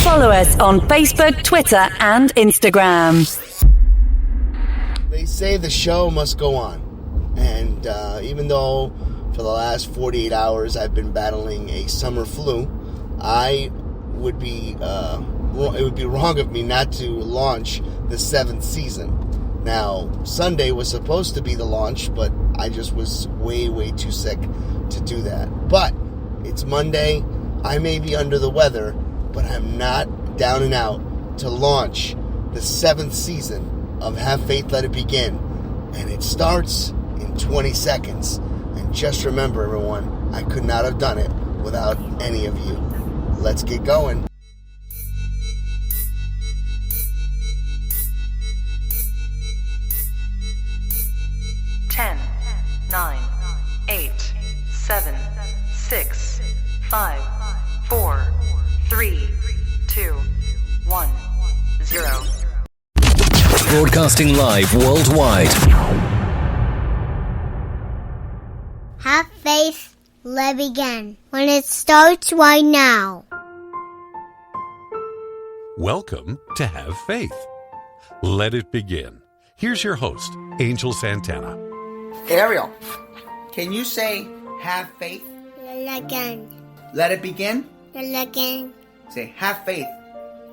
Follow us on Facebook, Twitter, and Instagram. They say the show must go on. And even though for the last 48 hours I've been battling a summer flu, it would be wrong of me not to launch the 7th season. Now, Sunday was supposed to be the launch, but I just was way, way too sick to do that. But it's Monday. I may be under the weather, but I'm not down and out to launch the 7th season of Have Faith, Let It Begin. And it starts in 20 seconds. And just remember, everyone, I could not have done it without any of you. Let's get going. 10, 9, 8, 7, 6, 5, 4, 3, 2, 1, 0. Broadcasting live worldwide. Have faith, let it begin. When it starts right now. Welcome to Have Faith. Let it begin. Here's your host, Angel Santana. Ariel, can you say have faith? Let it begin. Let it begin? Let it begin. Say have faith.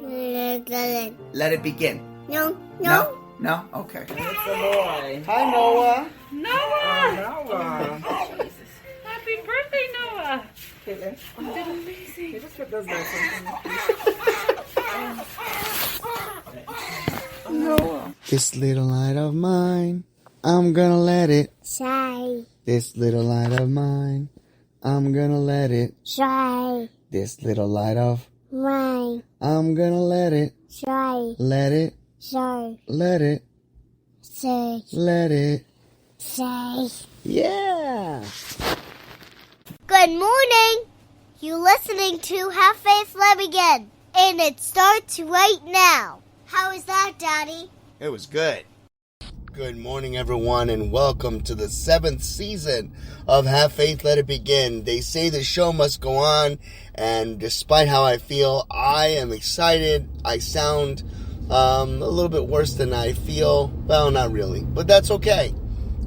Let it begin. Let it begin. No. No? Okay. It's a boy. Hi, Noah. Noah. Jesus. Happy birthday, Noah. Caitlin. You did amazing. You just put those lights on. Noah. This little light of mine, I'm gonna let it Shine. This little light of mine, I'm gonna let it Shine. This little light of Mine. I'm gonna let it Shine. Let it Shine. Let it Say. Let it Say. Yeah. Good morning. You're listening to Have Faith, Let It Begin. And it starts right now. How is that, Daddy? It was good. Good morning, everyone, and welcome to the 7th season of Have Faith, Let It Begin. They say the show must go on, and despite how I feel, I am excited. I sound a little bit worse than I feel. Well, not really, but that's okay.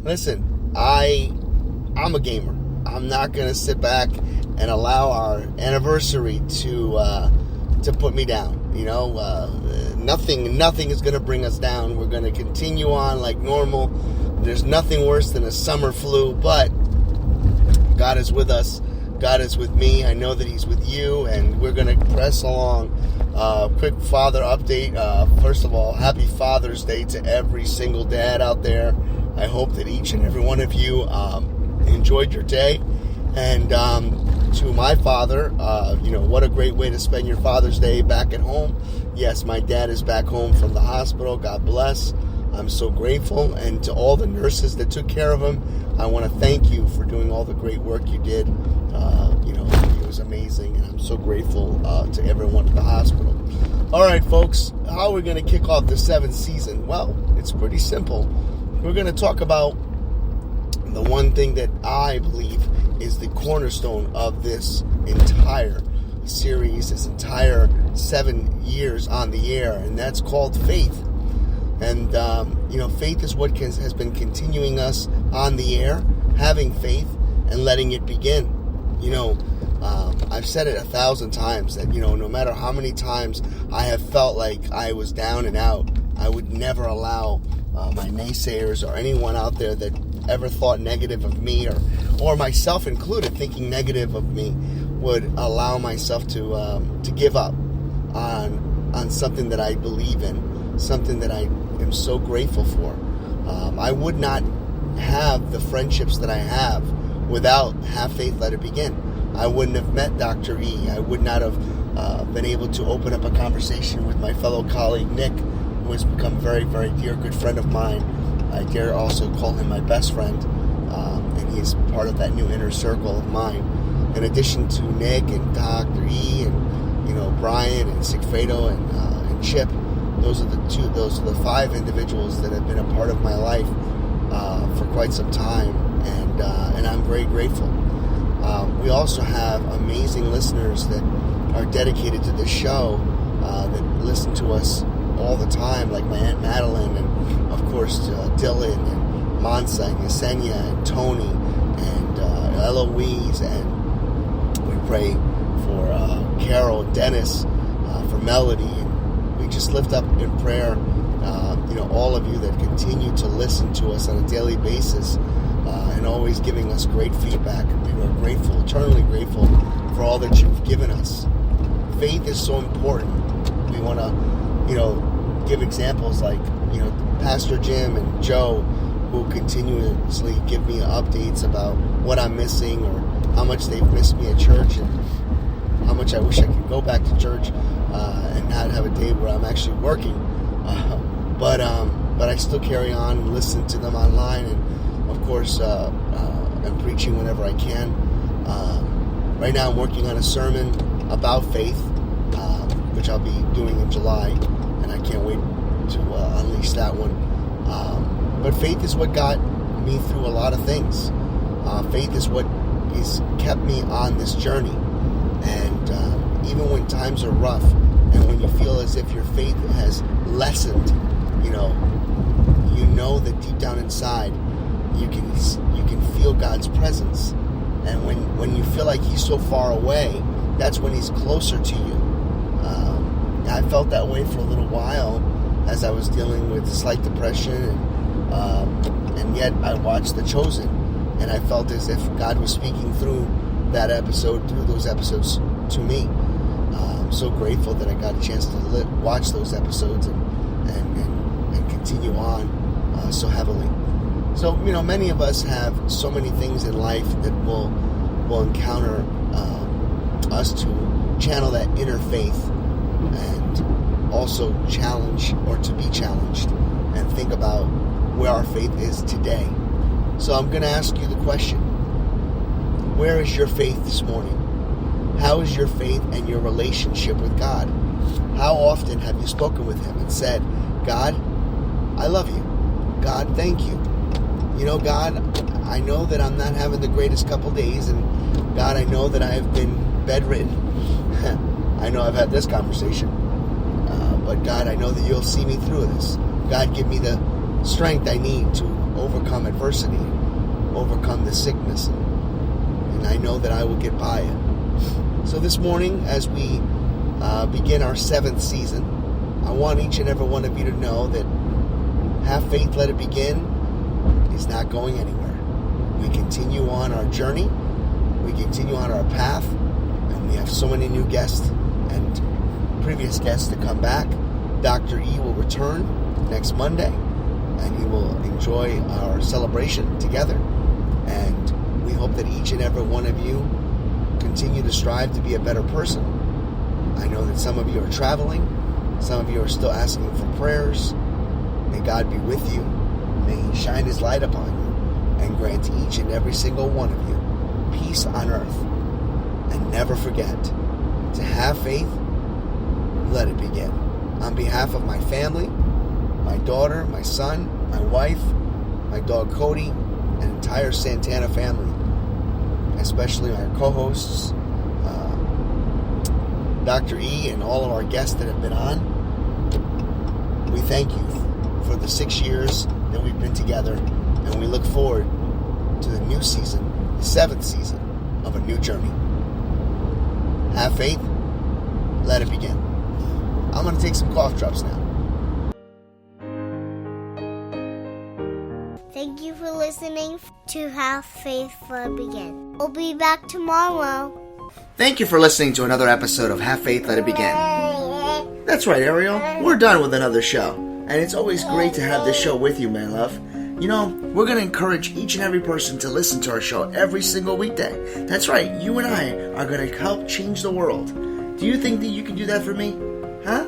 Listen, I'm a gamer. I'm not going to sit back and allow our anniversary to put me down. You know, nothing is going to bring us down. We're going to continue on like normal. There's nothing worse than a summer flu, but God is with us. God is with me. I know that He's with you, and we're going to press along. Quick father update. First of all, happy Father's Day to every single dad out there. I hope that each and every one of you enjoyed your day. And to my father, what a great way to spend your Father's Day back at home. Yes, my dad is back home from the hospital. God bless. I'm so grateful. And to all the nurses that took care of him, I want to thank you for doing all the great work you did. It was amazing. And I'm so grateful to everyone at the hospital. All right, folks, how are we going to kick off the 7th season? Well, it's pretty simple. We're going to talk about the one thing that I believe is the cornerstone of this entire series, this entire 7 years on the air, and that's called faith. And, faith is what has been continuing us on the air, having faith and letting it begin. I've said it 1,000 times that, no matter how many times I have felt like I was down and out, I would never allow my naysayers or anyone out there that ever thought negative of me or myself included thinking negative of me would allow myself to give up on something that I believe in, something that I am so grateful for. I would not have the friendships that I have without Have Faith, Let It Begin. I wouldn't have met Dr. E. I would not have been able to open up a conversation with my fellow colleague Nick, who has become a very, very dear, good friend of mine. I dare also call him my best friend, and he is part of that new inner circle of mine. In addition to Nick and Dr. E. and Brian and Sigfredo and Chip, those are the 5 individuals that have been a part of my life for quite some time, and I'm very grateful. We also have amazing listeners that are dedicated to this show. that listen to us all the time, like my Aunt Madeline, and of course Dylan, and Mansa, and Yesenia, and Tony, and Eloise, and we pray for Carol, Dennis, for Melody, and we just lift up in prayer all of you that continue to listen to us on a daily basis, and always giving us great feedback. We are grateful, eternally grateful for all that you've given us. Faith is so important. We want to, give examples like, Pastor Jim and Joe, who continuously give me updates about what I'm missing or how much they've missed me at church and how much I wish I could go back to church and not have a day where I'm actually working. But I still carry on and listen to them online, and of course I'm preaching whenever I can. Right now I'm working on a sermon about faith, which I'll be doing in July, and I can't wait to unleash that one. But faith is what got me through a lot of things. Faith is what has kept me on this journey. And even when times are rough, and when you feel as if your faith has lessened, you know that deep down inside you can feel God's presence. And when you feel like He's so far away, that's when He's closer to you. I felt that way for a little while as I was dealing with slight depression, and yet I watched The Chosen, and I felt as if God was speaking through those episodes to me. I'm so grateful that I got a chance to watch those episodes and continue on so heavily. So, many of us have so many things in life that will encounter us to channel that inner faith, and also challenge or to be challenged and think about where our faith is today. So I'm going to ask you the question: where is your faith this morning? How is your faith and your relationship with God? How often have you spoken with Him and said, God, I love you. God, thank you. God, I know that I'm not having the greatest couple days, and God, I know that I have been bedridden. I know I've had this conversation. But God, I know that you'll see me through this. God, give me the strength I need to overcome adversity, overcome the sickness, and I know that I will get by it. So this morning, as we begin our 7th season, I want each and every one of you to know that Have Faith, Let It Begin is not going anywhere. We continue on our journey, we continue on our path, and we have so many new guests and previous guests to come back. Dr. E will return next Monday, and he will enjoy our celebration together. And we hope that each and every one of you continue to strive to be a better person. I know that some of you are traveling, some of you are still asking for prayers. May God be with you. May He shine His light upon you and grant each and every single one of you peace on earth. And never forget to have faith. Let it begin. On behalf of my family, my daughter, my son, my wife, my dog Cody, and entire Santana family, especially our co-hosts, Dr. E, and all of our guests that have been on, we thank you for the 6 years that we've been together, and we look forward to the new season, the 7th season of a new journey. Have faith. Let it begin. I'm going to take some cough drops now. Thank you for listening to Have Faith Let It Begin. We'll be back tomorrow. Thank you for listening to another episode of Have Faith, Let It Begin. That's right, Ariel. We're done with another show. And it's always great to have this show with you, my love. We're going to encourage each and every person to listen to our show every single weekday. That's right, you and I are going to help change the world. Do you think that you can do that for me? Huh?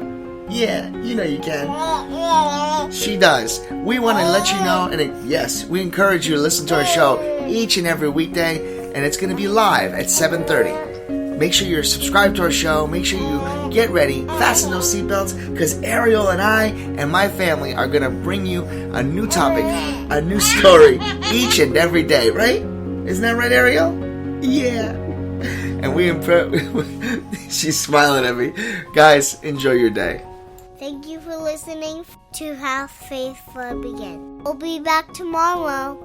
Yeah, you can. She does. We want to let you know, and yes, we encourage you to listen to our show each and every weekday, and it's going to be live at 7:30. Make sure you're subscribed to our show. Make sure you get ready, fasten those seatbelts, because Ariel and I and my family are going to bring you a new topic, a new story each and every day, right? Isn't that right, Ariel? Yeah. And she's smiling at me. Guys, enjoy your day. Thank you for listening to Have Faith Let It Begin. We'll be back tomorrow.